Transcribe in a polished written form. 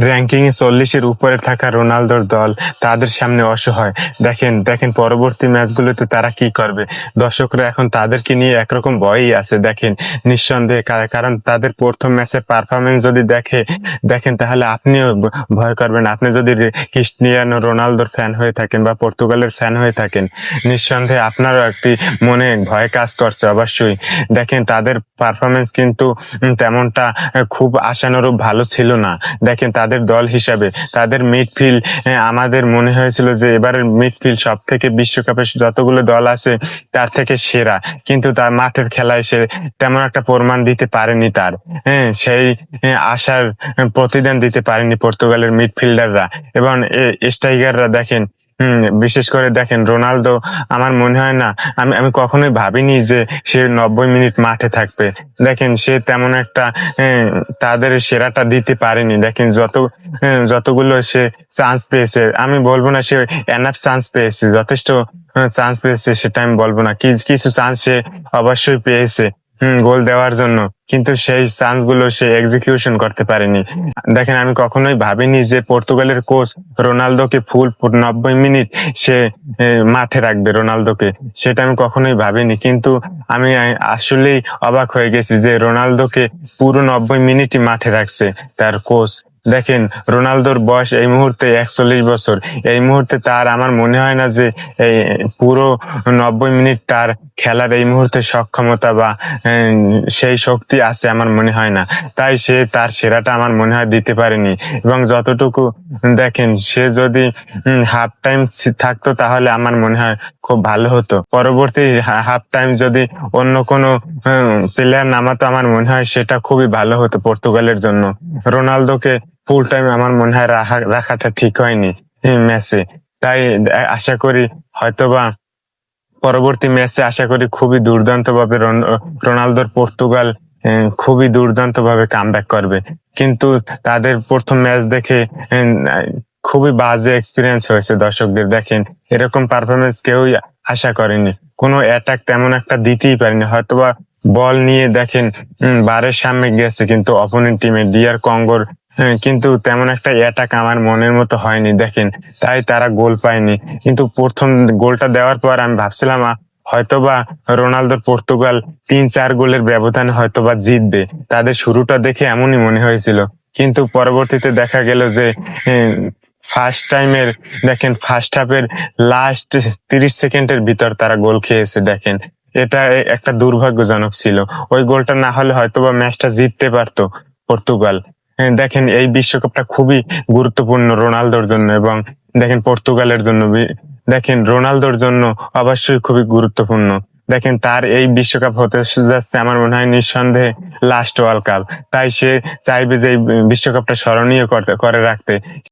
Ranking এ 40-এর উপরে থাকা রোনালদোর দল তাদের সামনে অসহায়। দেখেন দেখেন পরবর্তী ম্যাচগুলোতে তারা কি করবে। দর্শকরা এখন তাদেরকে নিয়ে একরকম ভয়ই আছে। দেখেন নিঃসন্দেহে, কারণ তাদের প্রথম ম্যাচের পারফরমেন্স যদি দেখেন তাহলে আপনিও ভয় করবেন। আপনি যদি ক্রিস্টিয়ানো রোনালদোর ফ্যান হয়ে থাকেন বা পর্তুগালের ফ্যান হয়ে থাকেন, নিঃসন্দেহে আপনারও একটি মনে ভয় কাজ করছে অবশ্যই। দেখেন তাদের পারফরমেন্স কিন্তু তেমনটা খুব আশানুরূপ ভালো ছিল না। দেখেন তাদের দল হিসাবে তাদের মিডফিল্ড, আমাদের মনে হয়েছিল যে এবারের মিডফিল্ড সব থেকে বিশ্বকাপে যতগুলো দল আছে তার থেকে সেরা, কিন্তু তার মাঠের খেলায় সে তেমন একটা প্রমাণ দিতে পারেনি। তার সেই আশার প্রতিদান দিতে পারেনি পর্তুগালের মিডফিল্ডাররা এবং স্ট্রাইকাররা। দেখেন বিশেষ করে দেখেন রোনালদো, আমার মনে হয় না, আমি আমি কখনোই ভাবিনি যে সে 90 মিনিট মাঠে থাকবে। দেখেন সে তেমন একটা তাদের সেরাটা দিতে পারেনি। দেখেন যতগুলো সে চান্স পেয়েছে, আমি বলবো না সে এনাফ চান্স পেয়েছে, যথেষ্ট চান্স পেয়েছে সেটা আমি বলবো না, কিছু চান্স সে অবশ্যই পেয়েছে গোল দেওয়ার জন্য, কিন্তু সেই চান্স গুলো সে এক্সিকিউশন করতে পারেনি। দেখেন আমি কখনোই ভাবিনি যে পর্তুগালের কোচ রোনালদোকে ফুল 90 মিনিট সে মাঠে রাখবে রোনালদোকে, সেটা আমি কখনোই ভাবিনি। কিন্তু আমি আসলেই অবাক হয়ে গেছি যে রোনালদোকে পুরো 90 মিনিটই মাঠে রাখছে তার কোচ। দেখেন রোনালদোর বয়স এই মুহূর্তে 41 বছর। এই মুহূর্তে তার, আমার মনে হয় না যে এই পুরো 90 মিনিট তার খেলার এই মুহূর্তে সক্ষমতা বা সেই শক্তি আছে, আমার মনে হয় না। তাই সে তার সেরাটা আমার মনে হয় দিতে পারেনি। এবং যতটুকু দেখেন সে যদি হাফ টাইম থাকতো তাহলে আমার মনে হয় খুব ভালো হতো। পরবর্তী হাফ টাইম যদি অন্য কোনো প্লেয়ার নামাতো, আমার মনে হয় সেটা খুবই ভালো হতো পর্তুগালের জন্য। রোনালদোকে ফুল টাইম আমার মনে হয় রাখাটা ঠিক হয়নি ম্যাচে। তাই আশা করি হয়তোবা পরবর্তী ম্যাচে আশা করি খুবই দুর্দান্ত ভাবে রোনালদোর পর্তুগাল খুবই দুর্দান্ত ভাবে কামব্যাক করবে। কিন্তু তাদের প্রথম ম্যাচ দেখে খুবই বাজে এক্সপিরিয়েন্স হয়েছে দর্শকদের। দেখেন এরকম পারফরমেন্স কেউই আশা করেনি, কোনো অ্যাটাক তেমন একটা দিতেই পারেনি। হয়তোবা বল নিয়ে দেখেন বারের সামনে গেছে, কিন্তু অপোনেন্ট টিমে ডিআর কঙ্গোর কিন্তু তেমন একটা অ্যাটাক আমার মনের মতো হয়নি। দেখেন তাই তারা গোল পায়নি। কিন্তু প্রথম গোলটা দেওয়ার পর আমি ভাবছিলাম হয়তোবা রোনালদোর পর্তুগাল 3-4 গোলের ব্যবধানে হয়তোবা জিতবে, তাদের শুরুটা দেখে এমনই মনে হয়েছিল। কিন্তু পরবর্তীতে দেখা গেল যে ফার্স্ট টাইমের, দেখেন ফার্স্ট হাফের লাস্ট 30 সেকেন্ডের ভিতর তারা গোল খেয়েছে। দেখেন এটা একটা দুর্ভাগ্যজনক ছিল। ওই গোলটা না হলে হয়তোবা ম্যাচটা জিততে পারতো পর্তুগাল। দেখেন এই বিশ্বকাপটা খুবই গুরুত্বপূর্ণ রোনালদোর জন্য এবং দেখেন পর্তুগালের জন্য। দেখেন রোনালদোর জন্য অবশ্যই খুবই গুরুত্বপূর্ণ। দেখেন তার এই বিশ্বকাপ হতে যাচ্ছে আমার মনে হয় নিঃসন্দেহে লাস্ট ওয়ার্ল্ড কাপ। তাই সে চাইবে যে এই বিশ্বকাপটা স্মরণীয় করে রাখতে।